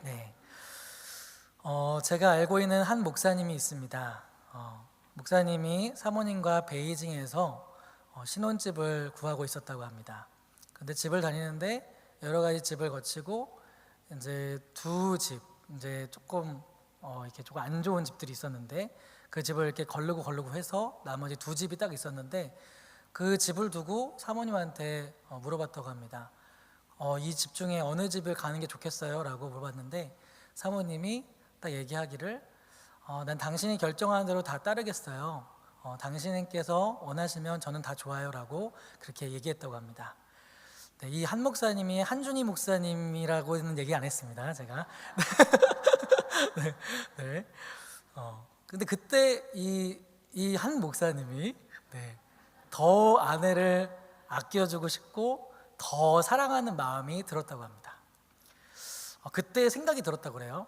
네, 제가 알고 있는 한 목사님이 있습니다. 목사님이 사모님과 베이징에서 신혼집을 구하고 있었다고 합니다. 근데 집을 다니는데 여러 가지 집을 거치고 이제 두 집, 이제 조금 이렇게 조금 안 좋은 집들이 있었는데 그 집을 이렇게 거르고 해서 나머지 두 집이 딱 있었는데 그 집을 두고 사모님한테 물어봤다고 합니다. 이 집 중에 어느 집을 가는 게 좋겠어요? 라고 물어봤는데 사모님이 딱 얘기하기를 난 당신이 결정하는 대로 다 따르겠어요. 당신께서 원하시면 저는 다 좋아요 라고 그렇게 얘기했다고 합니다. 네, 이 한 목사님이 한준희 목사님이라고는 얘기 안 했습니다, 제가. 네, 네. 근데 그때 이 한 목사님이 더 아내를 아껴주고 싶고 더 사랑하는 마음이 들었다고 합니다. 그때 생각이 들었다고 그래요.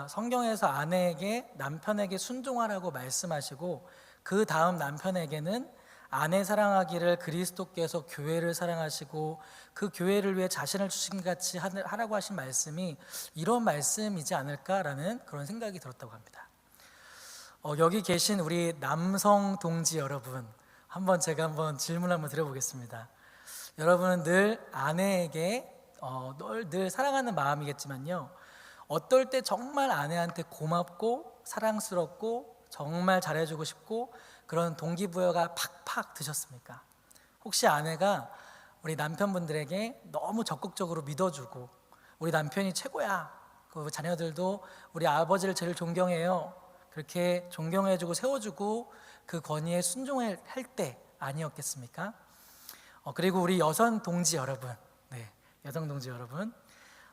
성경에서 아내에게 남편에게 순종하라고 말씀하시고 그 다음 남편에게는 아내 사랑하기를 그리스도께서 교회를 사랑하시고 그 교회를 위해 자신을 주신 같이 하라고 하신 말씀이 이런 말씀이지 않을까라는 그런 생각이 들었다고 합니다. 여기 계신 우리 남성 동지 여러분, 제가 한번 질문 한번 드려보겠습니다. 여러분은 늘 아내에게 늘 사랑하는 마음이겠지만요, 어떨 때 정말 아내한테 고맙고 사랑스럽고 정말 잘해주고 싶고 그런 동기부여가 팍팍 드셨습니까? 혹시 아내가 우리 남편분들에게 너무 적극적으로 믿어주고 우리 남편이 최고야, 그 자녀들도 우리 아버지를 제일 존경해요, 그렇게 존경해주고 세워주고 그 권위에 순종할 때 아니었겠습니까? 그리고 우리 여성 동지 여러분, 여성 동지 여러분,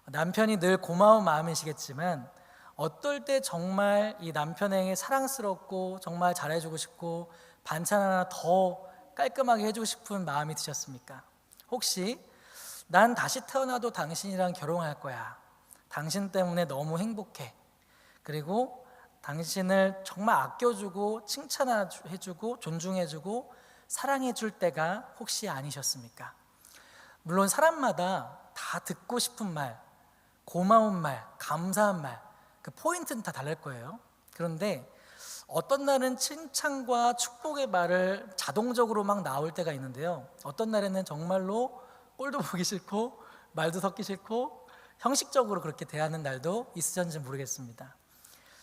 남편이 늘 고마운 마음이시겠지만 어떨 때 정말 이 남편에게 사랑스럽고 정말 잘해주고 싶고 반찬 하나 더 깔끔하게 해주고 싶은 마음이 드셨습니까? 혹시 난 다시 태어나도 당신이랑 결혼할 거야, 당신 때문에 너무 행복해, 그리고 당신을 정말 아껴주고 칭찬해주고 존중해주고 사랑해줄 때가 혹시 아니셨습니까? 물론 사람마다 다 듣고 싶은 말, 고마운 말, 감사한 말, 그 포인트는 다 다를 거예요. 그런데 어떤 날은 칭찬과 축복의 말을 자동적으로 막 나올 때가 있는데요, 어떤 날에는 정말로 꼴도 보기 싫고 말도 섞기 싫고 형식적으로 그렇게 대하는 날도 있으셨는지 모르겠습니다.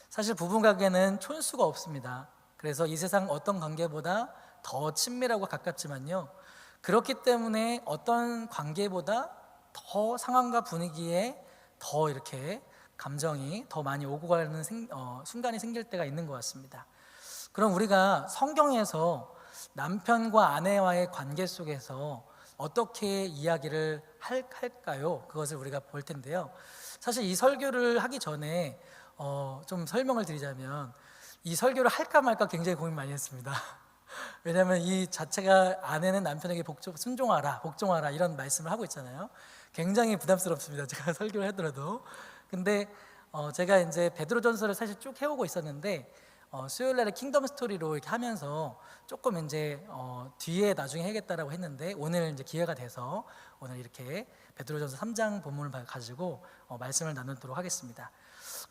사실 부부관계는 촌수가 없습니다. 그래서 이 세상 어떤 관계보다 더 친밀하고 가깝지만요, 그렇기 때문에 어떤 관계보다 더 상황과 분위기에 더 이렇게 감정이 더 많이 오고 가는 순간이 생길 때가 있는 것 같습니다. 그럼 우리가 성경에서 남편과 아내와의 관계 속에서 어떻게 이야기를 할까요? 그것을 우리가 볼 텐데요, 사실 이 설교를 하기 전에 좀 설명을 드리자면 이 설교를 할까 말까 굉장히 고민 많이 했습니다. 왜냐하면 이 자체가 아내는 남편에게 복종하라 이런 말씀을 하고 있잖아요. 굉장히 부담스럽습니다, 제가 설교를 하더라도. 근데 제가 이제 베드로전서를 사실 쭉 해오고 있었는데 수요일날에 킹덤 스토리로 이렇게 하면서 조금 이제 뒤에 나중에 해야겠다라고 했는데 오늘 이제 기회가 돼서 오늘 이렇게 베드로전서 3장 본문을 가지고 말씀을 나누도록 하겠습니다.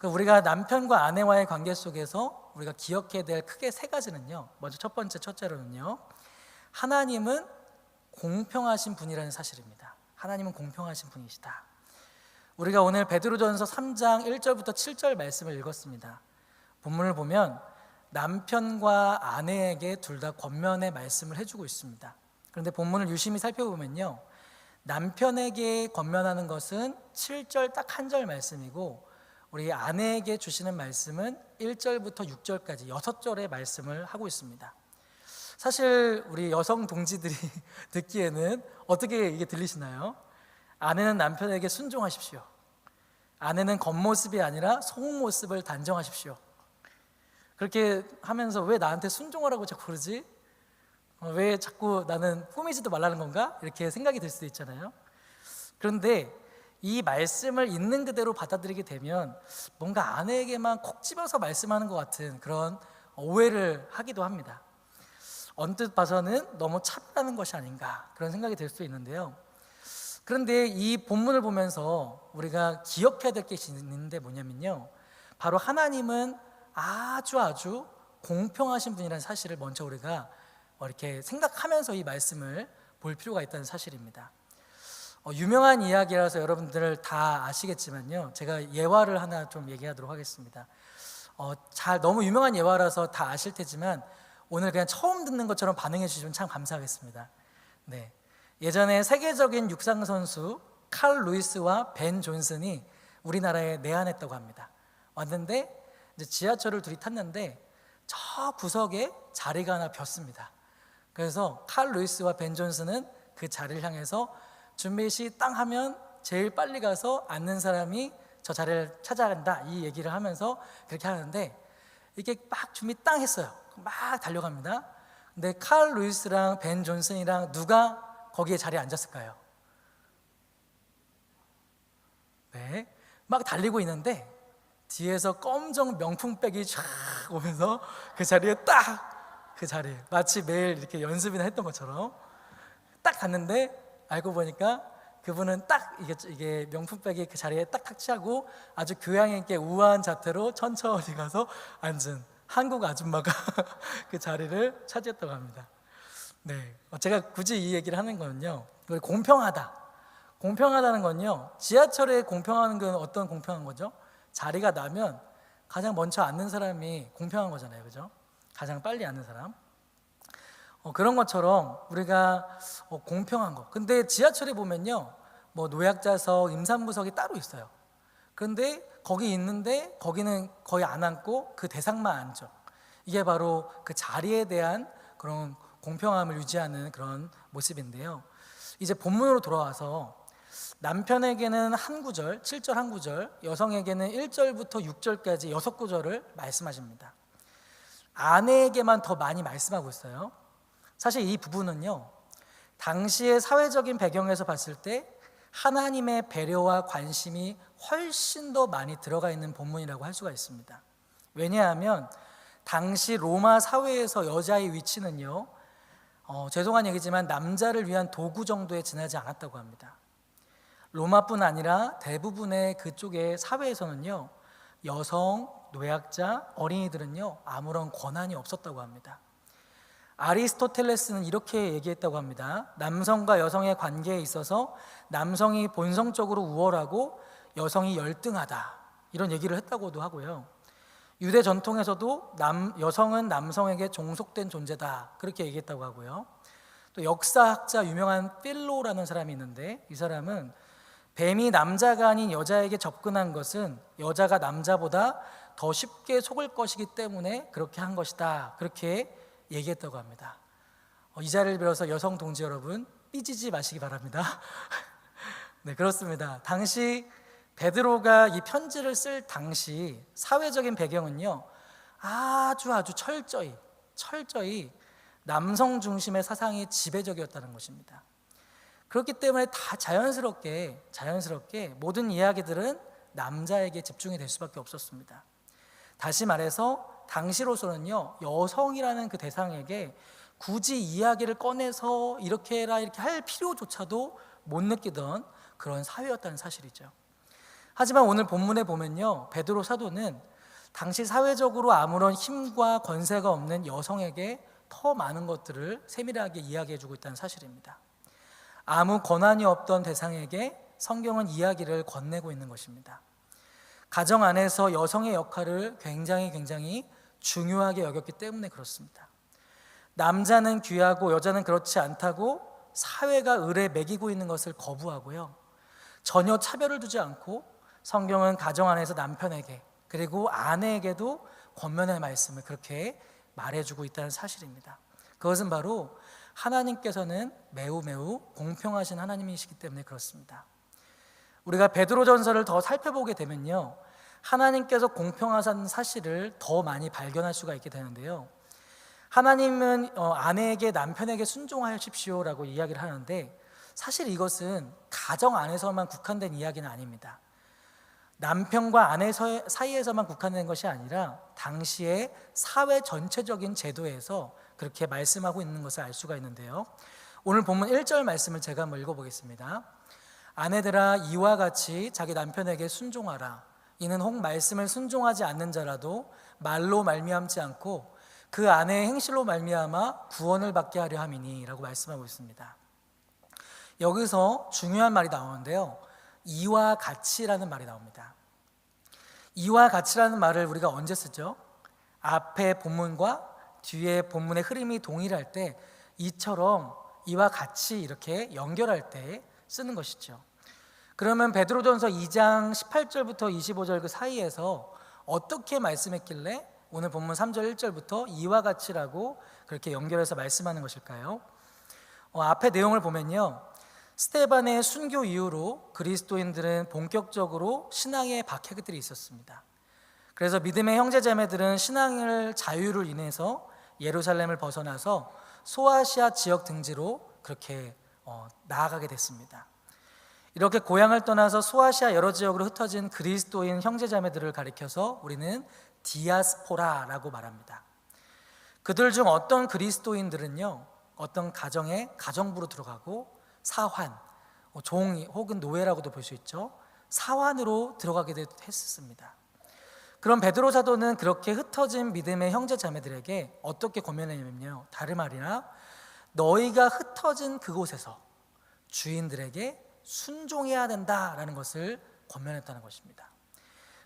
우리가 남편과 아내와의 관계 속에서 우리가 기억해야 될 크게 세 가지는요, 먼저 첫째로는요, 하나님은 공평하신 분이라는 사실입니다. 하나님은 공평하신 분이시다. 우리가 오늘 베드로전서 3장 1절부터 7절 말씀을 읽었습니다. 본문을 보면 남편과 아내에게 둘 다 권면의 말씀을 해주고 있습니다. 그런데 본문을 유심히 살펴보면요, 남편에게 권면하는 것은 7절 딱 한 절 말씀이고 우리 아내에게 주시는 말씀은 1절부터 6절까지 6절의 말씀을 하고 있습니다. 사실 우리 여성 동지들이 듣기에는 어떻게 이게 들리시나요? 아내는 남편에게 순종하십시오, 아내는 겉모습이 아니라 속모습을 단정하십시오, 그렇게 하면서 왜 나한테 순종하라고 자꾸 그러지? 왜 자꾸 나는 꾸미지도 말라는 건가? 이렇게 생각이 들 수도 있잖아요. 그런데 이 말씀을 있는 그대로 받아들이게 되면 뭔가 아내에게만 콕 집어서 말씀하는 것 같은 그런 오해를 하기도 합니다. 언뜻 봐서는 너무 차별하는 것이 아닌가 그런 생각이 들 수 있는데요, 그런데 이 본문을 보면서 우리가 기억해야 될 게 있는데 뭐냐면요, 바로 하나님은 아주 공평하신 분이라는 사실을 먼저 우리가 이렇게 생각하면서 이 말씀을 볼 필요가 있다는 사실입니다. 유명한 이야기라서 여러분들 다 아시겠지만요, 제가 예화를 하나 좀 얘기하도록 하겠습니다. 너무 유명한 예화라서 다 아실 테지만 오늘 그냥 처음 듣는 것처럼 반응해 주시면 참 감사하겠습니다. 네, 예전에 세계적인 육상 선수 칼 루이스와 벤 존슨이 우리나라에 내한했다고 합니다. 왔는데 이제 지하철을 둘이 탔는데 저 구석에 자리가 하나 비었습니다. 그래서 칼 루이스와 벤 존슨은 그 자리를 향해서 준비 시 땅 하면 제일 빨리 가서 앉는 사람이 저 자리를 찾아간다, 이 얘기를 하면서 그렇게 하는데, 이게 막 준비 땅 했어요. 막 달려갑니다. 근데 칼 루이스랑 벤 존슨이랑 누가 거기에 자리에 앉았을까요? 네, 막 달리고 있는데 뒤에서 검정 명품백이 쫙 오면서 그 자리에 그 자리에 마치 매일 이렇게 연습이나 했던 것처럼 딱 갔는데, 알고 보니까 그분은 딱 이게 명품백이 그 자리에 딱 착지하고 아주 교양 있게 우아한 자태로 천천히 가서 앉은 한국 아줌마가 그 자리를 차지했다고 합니다. 네, 제가 굳이 이 얘기를 하는 거는요, 공평하다는 건요, 지하철에 공평한 건 어떤 공평한 거죠? 자리가 나면 가장 먼저 앉는 사람이 공평한 거잖아요, 그죠? 가장 빨리 앉는 사람. 그런 것처럼 우리가 공평한 거. 근데 지하철에 보면요, 뭐 노약자석, 임산부석이 따로 있어요. 그런데 거기 있는데 거기는 거의 안 앉고 그 대상만 앉죠. 이게 바로 그 자리에 대한 그런 공평함을 유지하는 그런 모습인데요. 이제 본문으로 돌아와서 남편에게는 한 구절, 7절 한 구절, 여성에게는 1절부터 6절까지 6구절을 말씀하십니다. 아내에게만 더 많이 말씀하고 있어요. 사실 이 부분은요, 당시의 사회적인 배경에서 봤을 때 하나님의 배려와 관심이 훨씬 더 많이 들어가 있는 본문이라고 할 수가 있습니다. 왜냐하면 당시 로마 사회에서 여자의 위치는요, 죄송한 얘기지만 남자를 위한 도구 정도에 지나지 않았다고 합니다. 로마뿐 아니라 대부분의 그쪽의 사회에서는요, 여성, 노약자, 어린이들은요 아무런 권한이 없었다고 합니다. 아리스토텔레스는 이렇게 얘기했다고 합니다. 남성과 여성의 관계에 있어서 남성이 본성적으로 우월하고 여성이 열등하다, 이런 얘기를 했다고도 하고요. 유대 전통에서도 여성은 남성에게 종속된 존재다, 그렇게 얘기했다고 하고요. 또 역사학자 유명한 필로라는 사람이 있는데, 이 사람은 뱀이 남자가 아닌 여자에게 접근한 것은 여자가 남자보다 더 쉽게 속을 것이기 때문에 그렇게 한 것이다, 그렇게 얘기했다고 합니다. 이 자리를 빌어서 여성 동지 여러분, 삐지지 마시기 바랍니다. 네, 그렇습니다. 당시 베드로가 이 편지를 쓸 당시 사회적인 배경은요, 아주 철저히 남성 중심의 사상이 지배적이었다는 것입니다. 그렇기 때문에 다 자연스럽게 모든 이야기들은 남자에게 집중이 될 수밖에 없었습니다. 다시 말해서 당시로서는요, 여성이라는 그 대상에게 굳이 이야기를 꺼내서 이렇게 해라 이렇게 할 필요조차도 못 느끼던 그런 사회였다는 사실이죠. 하지만 오늘 본문에 보면요, 베드로 사도는 당시 사회적으로 아무런 힘과 권세가 없는 여성에게 더 많은 것들을 세밀하게 이야기해주고 있다는 사실입니다. 아무 권한이 없던 대상에게 성경은 이야기를 건네고 있는 것입니다. 가정 안에서 여성의 역할을 굉장히 중요하게 여겼기 때문에 그렇습니다. 남자는 귀하고 여자는 그렇지 않다고 사회가 을에 매기고 있는 것을 거부하고요, 전혀 차별을 두지 않고 성경은 가정 안에서 남편에게 그리고 아내에게도 권면의 말씀을 그렇게 말해주고 있다는 사실입니다. 그것은 바로 하나님께서는 매우 공평하신 하나님이시기 때문에 그렇습니다. 우리가 베드로전서를 더 살펴보게 되면요, 하나님께서 공평하다는 사실을 더 많이 발견할 수가 있게 되는데요, 하나님은 아내에게 남편에게 순종하십시오라고 이야기를 하는데, 사실 이것은 가정 안에서만 국한된 이야기는 아닙니다. 남편과 아내 사이에서만 국한된 것이 아니라 당시의 사회 전체적인 제도에서 그렇게 말씀하고 있는 것을 알 수가 있는데요, 오늘 본문 1절 말씀을 제가 한번 읽어보겠습니다. 아내들아 이와 같이 자기 남편에게 순종하라. 이는 혹 말씀을 순종하지 않는 자라도 말로 말미암지 않고 그 아내의 행실로 말미암아 구원을 받게 하려 함이니 라고 말씀하고 있습니다. 여기서 중요한 말이 나오는데요, 이와 같이라는 말이 나옵니다. 이와 같이라는 말을 우리가 언제 쓰죠? 앞에 본문과 뒤에 본문의 흐름이 동일할 때 이처럼 이와 같이 이렇게 연결할 때 쓰는 것이죠. 그러면 베드로전서 2장 18절부터 25절 그 사이에서 어떻게 말씀했길래 오늘 본문 3절 1절부터 이와 같이라고 그렇게 연결해서 말씀하는 것일까요? 앞에 내용을 보면요, 스데반의 순교 이후로 그리스도인들은 본격적으로 신앙의 박해들이 있었습니다. 그래서 믿음의 형제자매들은 신앙을 자유를 인해서 예루살렘을 벗어나서 소아시아 지역 등지로 그렇게 나아가게 됐습니다. 이렇게 고향을 떠나서 소아시아 여러 지역으로 흩어진 그리스도인 형제자매들을 가리켜서 우리는 디아스포라라고 말합니다. 그들 중 어떤 그리스도인들은요, 어떤 가정에 가정부로 들어가고 사환, 종 혹은 노예라고도 볼 수 있죠, 사환으로 들어가게 했었습니다. 그럼 베드로 사도는 그렇게 흩어진 믿음의 형제자매들에게 어떻게 권면했냐면요, 다름 아니라 너희가 흩어진 그곳에서 주인들에게 순종해야 된다라는 것을 권면했다는 것입니다.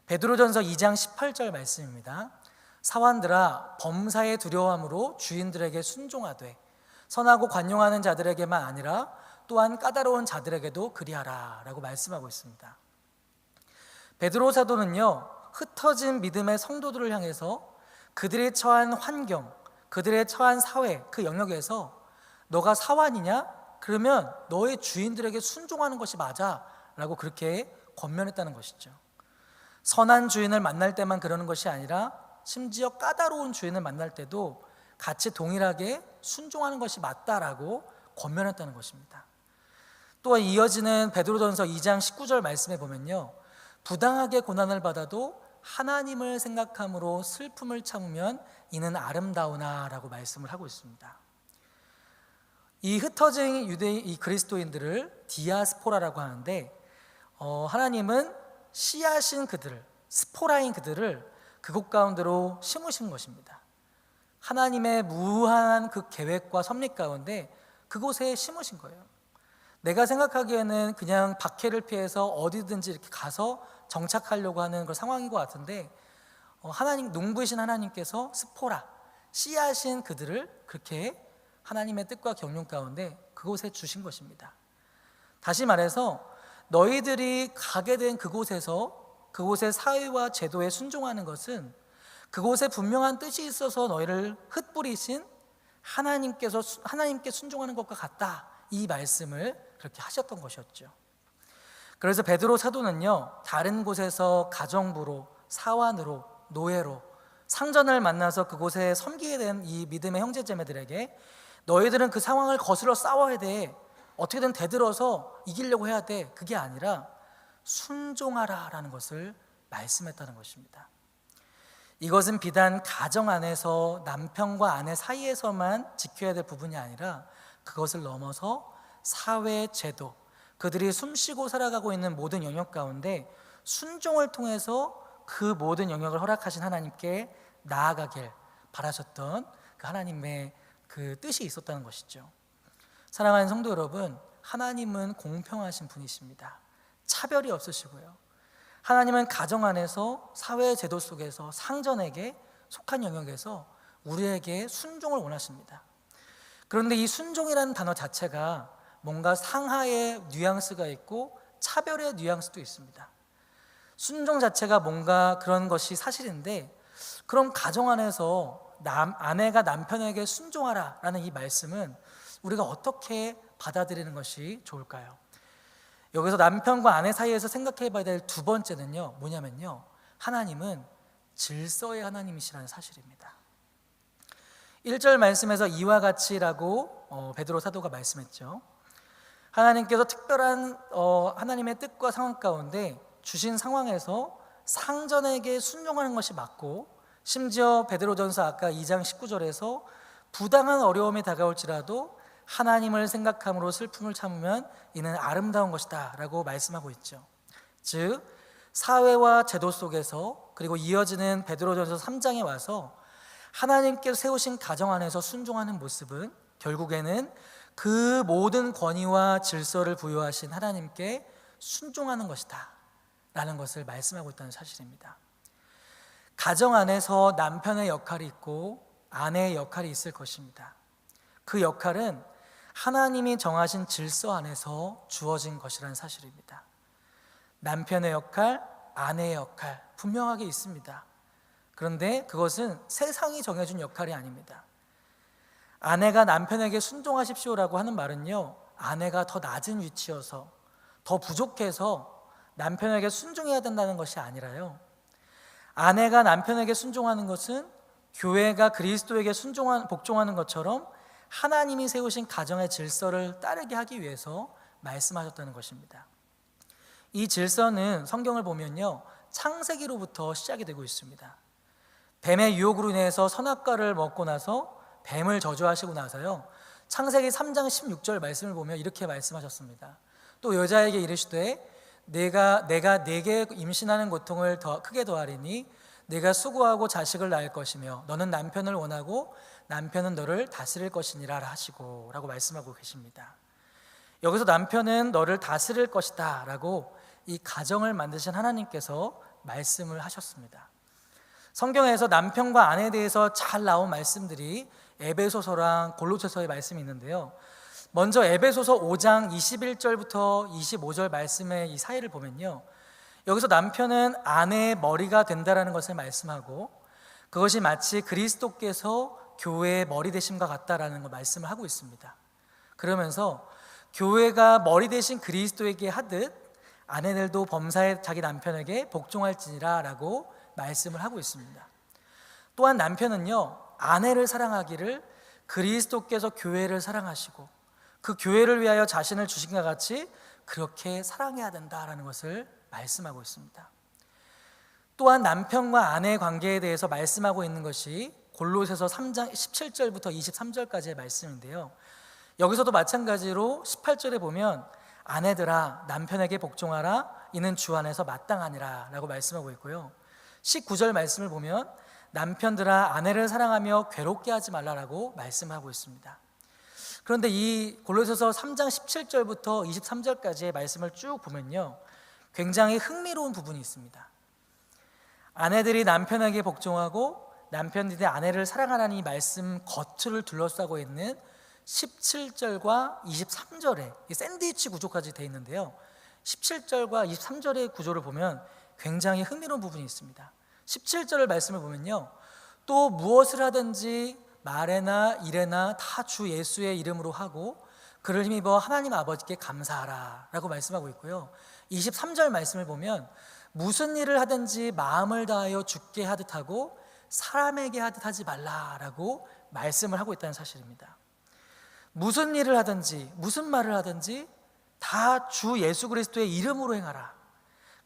베드로전서 2장 18절 말씀입니다. 사환들아 범사의 두려움으로 주인들에게 순종하되 선하고 관용하는 자들에게만 아니라 또한 까다로운 자들에게도 그리하라 라고 말씀하고 있습니다. 베드로 사도는요, 흩어진 믿음의 성도들을 향해서 그들이 처한 환경, 그들의 처한 사회, 그 영역에서 너가 사환이냐? 그러면 너의 주인들에게 순종하는 것이 맞아 라고 그렇게 권면했다는 것이죠. 선한 주인을 만날 때만 그러는 것이 아니라 심지어 까다로운 주인을 만날 때도 같이 동일하게 순종하는 것이 맞다라고 권면했다는 것입니다. 또 이어지는 베드로전서 2장 19절 말씀에 보면요, 부당하게 고난을 받아도 하나님을 생각함으로 슬픔을 참으면 이는 아름다우나 라고 말씀을 하고 있습니다. 이 흩어진 이 그리스도인들을 디아스포라라고 하는데, 하나님은 씨앗인 그들을, 스포라인 그들을 그곳 가운데로 심으신 것입니다. 하나님의 무한한 그 계획과 섭리 가운데 그곳에 심으신 거예요. 내가 생각하기에는 그냥 박해를 피해서 어디든지 이렇게 가서 정착하려고 하는 그런 상황인 것 같은데, 하나님, 농부이신 하나님께서 스포라, 씨앗인 그들을 그렇게 하나님의 뜻과 경륜 가운데 그곳에 주신 것입니다. 다시 말해서 너희들이 가게 된 그곳에서 그곳의 사회와 제도에 순종하는 것은 그곳에 분명한 뜻이 있어서 너희를 흩뿌리신 하나님께 순종하는 것과 같다, 이 말씀을 그렇게 하셨던 것이었죠. 그래서 베드로 사도는요, 다른 곳에서 가정부로, 사환으로, 노예로 상전을 만나서 그곳에 섬기게 된 이 믿음의 형제자매들에게 너희들은 그 상황을 거슬러 싸워야 돼, 어떻게든 대들어서 이기려고 해야 돼, 그게 아니라 순종하라 라는 것을 말씀했다는 것입니다. 이것은 비단 가정 안에서 남편과 아내 사이에서만 지켜야 될 부분이 아니라 그것을 넘어서 사회, 제도, 그들이 숨쉬고 살아가고 있는 모든 영역 가운데 순종을 통해서 그 모든 영역을 허락하신 하나님께 나아가길 바라셨던 그 하나님의 그 뜻이 있었다는 것이죠. 사랑하는 성도 여러분, 하나님은 공평하신 분이십니다. 차별이 없으시고요, 하나님은 가정 안에서 사회 제도 속에서 상전에게 속한 영역에서 우리에게 순종을 원하십니다. 그런데 이 순종이라는 단어 자체가 뭔가 상하의 뉘앙스가 있고 차별의 뉘앙스도 있습니다. 순종 자체가 뭔가 그런 것이 사실인데, 그럼 가정 안에서 아내가 남편에게 순종하라 라는 이 말씀은 우리가 어떻게 받아들이는 것이 좋을까요? 여기서 남편과 아내 사이에서 생각해 봐야 될 두 번째는요, 뭐냐면요, 하나님은 질서의 하나님이시라는 사실입니다. 1절 말씀에서 이와 같이라고 베드로 사도가 말씀했죠. 하나님께서 특별한 하나님의 뜻과 상황 가운데 주신 상황에서 상전에게 순종하는 것이 맞고, 심지어 베드로전서 아까 2장 19절에서 부당한 어려움이 다가올지라도 하나님을 생각함으로 슬픔을 참으면 이는 아름다운 것이다 라고 말씀하고 있죠. 즉 사회와 제도 속에서, 그리고 이어지는 베드로전서 3장에 와서 하나님께서 세우신 가정 안에서 순종하는 모습은 결국에는 그 모든 권위와 질서를 부여하신 하나님께 순종하는 것이다 라는 것을 말씀하고 있다는 사실입니다. 가정 안에서 남편의 역할이 있고 아내의 역할이 있을 것입니다. 그 역할은 하나님이 정하신 질서 안에서 주어진 것이라는 사실입니다. 남편의 역할, 아내의 역할 분명하게 있습니다. 그런데 그것은 세상이 정해준 역할이 아닙니다. 아내가 남편에게 순종하십시오라고 하는 말은요, 아내가 더 낮은 위치여서, 더 부족해서 남편에게 순종해야 된다는 것이 아니라요, 아내가 남편에게 순종하는 것은 교회가 그리스도에게 복종하는 것처럼 하나님이 세우신 가정의 질서를 따르게 하기 위해서 말씀하셨다는 것입니다. 이 질서는 성경을 보면요, 창세기로부터 시작이 되고 있습니다. 뱀의 유혹으로 인해서 선악과를 먹고 나서 뱀을 저주하시고 나서요, 창세기 3장 16절 말씀을 보면 이렇게 말씀하셨습니다. 또 여자에게 이르시되 내가 네게 임신하는 고통을 더 크게 더하리니 네가 수고하고 자식을 낳을 것이며 너는 남편을 원하고 남편은 너를 다스릴 것이니라 하시고 라고 말씀하고 계십니다. 여기서 남편은 너를 다스릴 것이다 라고 이 가정을 만드신 하나님께서 말씀을 하셨습니다. 성경에서 남편과 아내에 대해서 잘 나온 말씀들이 에베소서랑 골로새서의 말씀이 있는데요, 먼저 에베소서 5장 21절부터 25절 말씀의 이 사이를 보면요, 여기서 남편은 아내의 머리가 된다라는 것을 말씀하고 그것이 마치 그리스도께서 교회의 머리 되심과 같다라는 걸 말씀을 하고 있습니다. 그러면서 교회가 머리 되신 그리스도에게 하듯 아내들도 범사에 자기 남편에게 복종할지니라 라고 말씀을 하고 있습니다. 또한 남편은요, 아내를 사랑하기를 그리스도께서 교회를 사랑하시고 그 교회를 위하여 자신을 주신 것 같이 그렇게 사랑해야 된다라는 것을 말씀하고 있습니다. 또한 남편과 아내의 관계에 대해서 말씀하고 있는 것이 골로새서 3장 17절부터 23절까지의 말씀인데요, 여기서도 마찬가지로 18절에 보면 아내들아 남편에게 복종하라 이는 주 안에서 마땅하니라 라고 말씀하고 있고요, 19절 말씀을 보면 남편들아 아내를 사랑하며 괴롭게 하지 말라라고 말씀하고 있습니다. 그런데 이 골로새서 3장 17절부터 23절까지의 말씀을 쭉 보면요, 굉장히 흥미로운 부분이 있습니다. 아내들이 남편에게 복종하고 남편들이 아내를 사랑하라는 이 말씀 겉을 둘러싸고 있는 17절과 23절에 샌드위치 구조까지 되어 있는데요, 17절과 23절의 구조를 보면 굉장히 흥미로운 부분이 있습니다. 17절의 말씀을 보면요, 또 무엇을 하든지 말에나 일에나 다 주 예수의 이름으로 하고 그를 힘입어 하나님 아버지께 감사하라 라고 말씀하고 있고요, 23절 말씀을 보면 무슨 일을 하든지 마음을 다하여 주께 하듯 하고 사람에게 하듯 하지 말라라고 말씀을 하고 있다는 사실입니다. 무슨 일을 하든지 무슨 말을 하든지 다 주 예수 그리스도의 이름으로 행하라,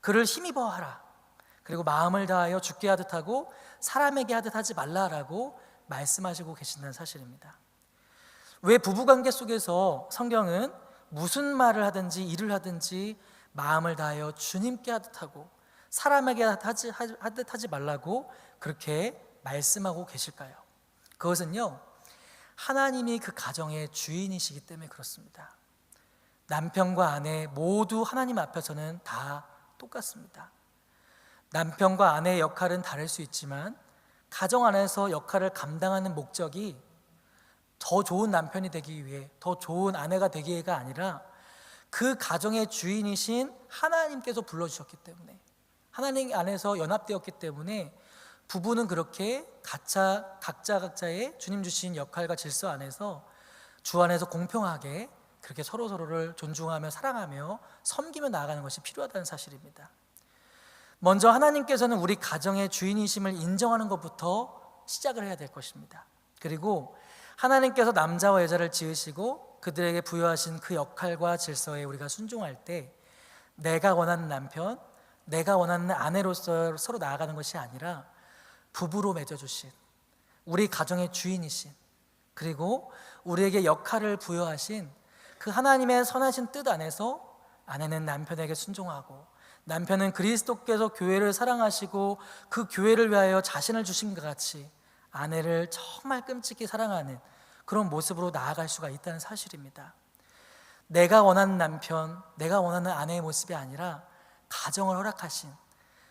그를 힘입어 하라, 그리고 마음을 다하여 주께 하듯 하고 사람에게 하듯 하지 말라라고 말씀하시고 계신다는 사실입니다. 왜 부부관계 속에서 성경은 무슨 말을 하든지 일을 하든지 마음을 다하여 주님께 하듯 하고 사람에게 하듯 하지 말라고 그렇게 말씀하고 계실까요? 그것은요, 하나님이 그 가정의 주인이시기 때문에 그렇습니다. 남편과 아내 모두 하나님 앞에서는 다 똑같습니다. 남편과 아내의 역할은 다를 수 있지만 가정 안에서 역할을 감당하는 목적이 더 좋은 남편이 되기 위해, 더 좋은 아내가 되기가 아니라 그 가정의 주인이신 하나님께서 불러주셨기 때문에, 하나님 안에서 연합되었기 때문에 부부는 그렇게 각자의 주님 주신 역할과 질서 안에서 주 안에서 공평하게 그렇게 서로서로를 존중하며 사랑하며 섬기며 나아가는 것이 필요하다는 사실입니다. 먼저 하나님께서는 우리 가정의 주인이심을 인정하는 것부터 시작을 해야 될 것입니다. 그리고 하나님께서 남자와 여자를 지으시고 그들에게 부여하신 그 역할과 질서에 우리가 순종할 때 내가 원하는 남편, 내가 원하는 아내로서 서로 나아가는 것이 아니라 부부로 맺어주신 우리 가정의 주인이신 그리고 우리에게 역할을 부여하신 그 하나님의 선하신 뜻 안에서 아내는 남편에게 순종하고, 남편은 그리스도께서 교회를 사랑하시고 그 교회를 위하여 자신을 주신 것 같이 아내를 정말 끔찍히 사랑하는 그런 모습으로 나아갈 수가 있다는 사실입니다. 내가 원하는 남편, 내가 원하는 아내의 모습이 아니라 가정을 허락하신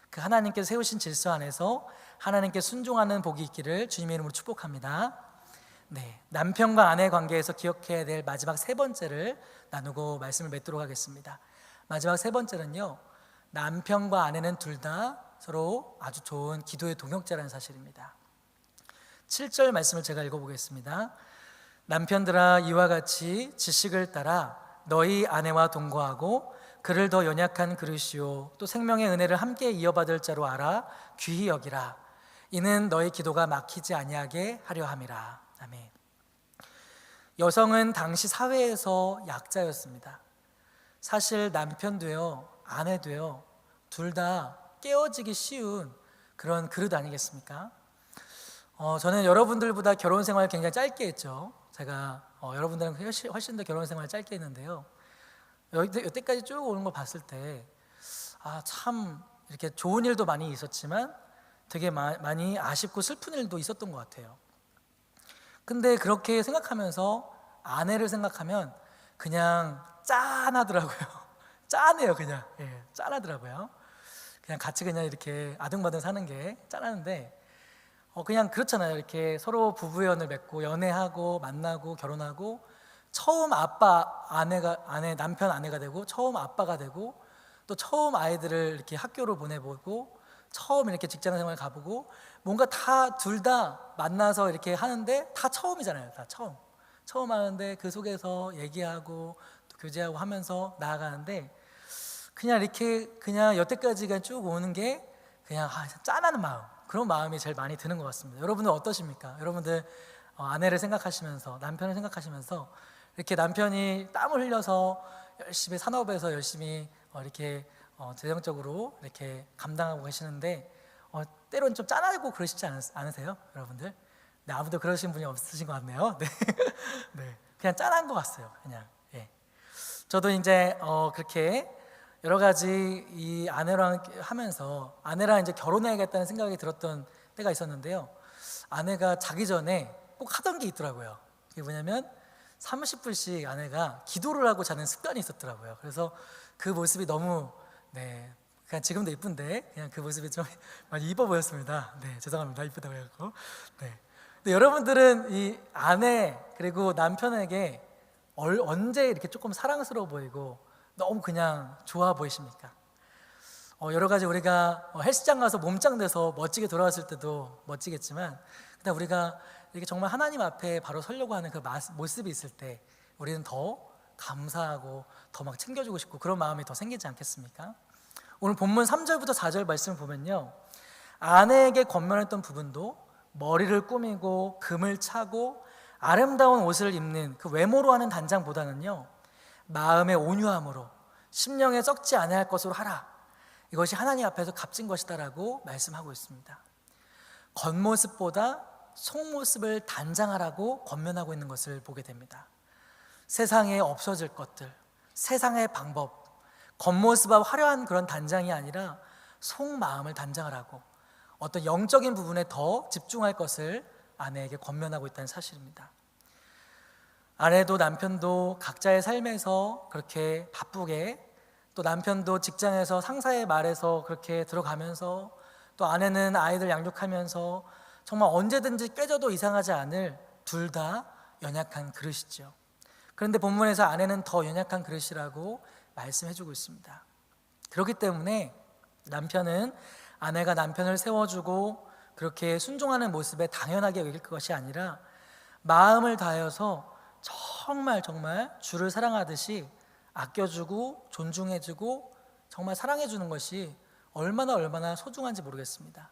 그 하나님께서 세우신 질서 안에서 하나님께 순종하는 복이 있기를 주님의 이름으로 축복합니다. 네, 남편과 아내의 관계에서 기억해야 될 마지막 세 번째를 나누고 말씀을 맺도록 하겠습니다. 마지막 세 번째는요, 남편과 아내는 둘 다 서로 아주 좋은 기도의 동역자라는 사실입니다. 7절 말씀을 제가 읽어보겠습니다. 남편들아, 이와 같이 지식을 따라 너희 아내와 동거하고 그를 더 연약한 그릇이요 또 생명의 은혜를 함께 이어받을 자로 알아 귀히 여기라. 이는 너희 기도가 막히지 아니하게 하려 함이라. 아멘. 여성은 당시 사회에서 약자였습니다. 사실 남편도요, 아내도요, 둘 다 깨어지기 쉬운 그런 그릇 아니겠습니까? 저는 여러분들보다 결혼 생활 굉장히 짧게 했죠. 제가 여러분들은 훨씬 더 결혼 생활 짧게 했는데요, 여태까지 쭉 오는 걸 봤을 때 참 이렇게 좋은 일도 많이 있었지만 되게 많이 아쉽고 슬픈 일도 있었던 것 같아요. 근데 그렇게 생각하면서 아내를 생각하면 그냥 짠하더라고요. 짠해요. 그냥 짠하더라고요. 그냥 같이 그냥 이렇게 아등바등 사는 게 짠하는데, 그냥 그렇잖아요. 이렇게 서로 부부연을 맺고 연애하고 만나고 결혼하고 처음 남편 아내가 되고 처음 아빠가 되고 또 처음 아이들을 이렇게 학교를 보내보고 처음 이렇게 직장 생활 가보고 뭔가 다 둘 다 만나서 이렇게 하는데 다 처음이잖아요. 다 처음 하는데 그 속에서 얘기하고 또 교제하고 하면서 나아가는데 그냥 이렇게 그냥 여태까지가 쭉 오는 게 그냥 짠하는 마음, 그런 마음이 제일 많이 드는 것 같습니다. 여러분들 어떠십니까? 여러분들 아내를 생각하시면서 남편을 생각하시면서 이렇게 남편이 땀을 흘려서 열심히 산업에서 열심히 이렇게 재정적으로 이렇게 감당하고 계시는데 때로는 좀 짠하고 그러시지 않으세요? 여러분들? 네, 아무도 그러신 분이 없으신 것 같네요. 네. 네, 그냥 짠한 것 같아요. 그냥. 저도 이제 그렇게 여러 가지 이 아내랑 하면서 아내랑 이제 결혼해야겠다는 생각이 들었던 때가 있었는데요, 아내가 자기 전에 꼭 하던 게 있더라고요. 그게 뭐냐면 30분씩 아내가 기도를 하고 자는 습관이 있었더라고요. 그래서 그 모습이 너무 그냥 지금도 이쁜데 그냥 그 모습이 좀 많이 이뻐 보였습니다. 네, 죄송합니다. 이쁘다고 해갖고. 네. 근데 여러분들은 이 아내 그리고 남편에게 언제 이렇게 조금 사랑스러워 보이고 너무 그냥 좋아 보이십니까? 여러 가지 우리가 헬스장 가서 몸짱 돼서 멋지게 돌아왔을 때도 멋지겠지만, 그냥 우리가 이렇게 정말 하나님 앞에 바로 서려고 하는 그 모습이 있을 때 우리는 더 감사하고 더 막 챙겨주고 싶고 그런 마음이 더 생기지 않겠습니까? 오늘 본문 3절부터 4절 말씀을 보면요, 아내에게 권면했던 부분도 머리를 꾸미고 금을 차고 아름다운 옷을 입는 그 외모로 하는 단장보다는요, 마음의 온유함으로 심령에 썩지 아니할 것으로 하라, 이것이 하나님 앞에서 값진 것이다라고 말씀하고 있습니다. 겉모습보다 속모습을 단장하라고 권면하고 있는 것을 보게 됩니다. 세상에 없어질 것들, 세상의 방법, 겉모습과 화려한 그런 단장이 아니라 속마음을 단장하라고 어떤 영적인 부분에 더 집중할 것을 아내에게 권면하고 있다는 사실입니다. 아내도 남편도 각자의 삶에서 그렇게 바쁘게, 또 남편도 직장에서 상사의 말에서 그렇게 들어가면서, 또 아내는 아이들 양육하면서 정말 언제든지 깨져도 이상하지 않을 둘 다 연약한 그릇이죠. 그런데 본문에서 아내는 더 연약한 그릇이라고 말씀해주고 있습니다. 그렇기 때문에 남편은 아내가 남편을 세워주고 그렇게 순종하는 모습에 당연하게 여길 것이 아니라 마음을 다하여서 정말 주를 사랑하듯이 아껴주고 존중해주고 정말 사랑해주는 것이 얼마나 소중한지 모르겠습니다.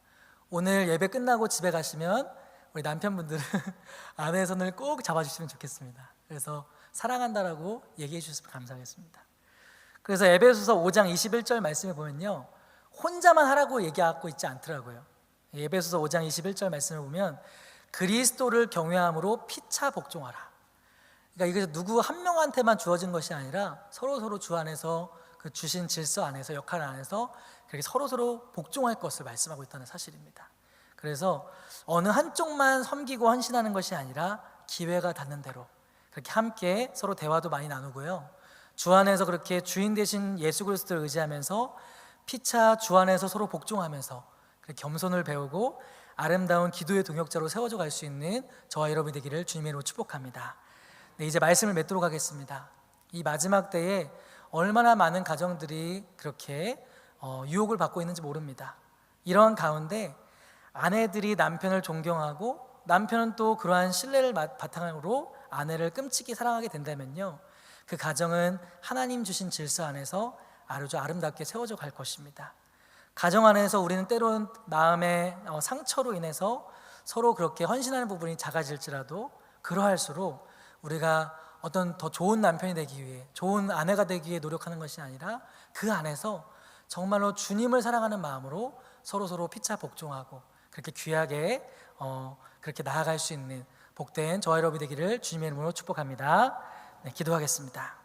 오늘 예배 끝나고 집에 가시면 우리 남편분들은 아내의 손을 꼭 잡아주시면 좋겠습니다. 그래서 사랑한다라고 얘기해 주셨으면 감사하겠습니다. 그래서 에베소서 5장 21절 말씀에 보면요, 혼자만 하라고 얘기하고 있지 않더라고요. 에베소서 5장 21절 말씀을 보면 그리스도를 경외함으로 피차 복종하라. 그러니까 이게 누구 한 명한테만 주어진 것이 아니라 서로 주 안에서 그 주신 질서 안에서 역할 안에서 그렇게 서로 복종할 것을 말씀하고 있다는 사실입니다. 그래서 어느 한쪽만 섬기고 헌신하는 것이 아니라 기회가 닿는 대로 그렇게 함께 서로 대화도 많이 나누고요. 주 안에서 그렇게 주인 되신 예수 그리스도를 의지하면서 피차 주 안에서 서로 복종하면서 겸손을 배우고 아름다운 기도의 동역자로 세워져 갈 수 있는 저와 여러분이 되기를 주님의 이름으로 축복합니다. 네, 이제 말씀을 맺도록 하겠습니다. 이 마지막 때에 얼마나 많은 가정들이 그렇게 유혹을 받고 있는지 모릅니다. 이런 가운데 아내들이 남편을 존경하고 남편은 또 그러한 신뢰를 바탕으로 아내를 끔찍이 사랑하게 된다면요, 그 가정은 하나님 주신 질서 안에서 아주 아름답게 세워져 갈 것입니다. 가정 안에서 우리는 때로는 마음의 상처로 인해서 서로 그렇게 헌신하는 부분이 작아질지라도 그러할수록 우리가 어떤 더 좋은 남편이 되기 위해, 좋은 아내가 되기 위해 노력하는 것이 아니라 그 안에서 정말로 주님을 사랑하는 마음으로 서로 피차 복종하고 그렇게 귀하게 그렇게 나아갈 수 있는 복된 저와 여러분이 되기를 주님의 이름으로 축복합니다. 네, 기도하겠습니다.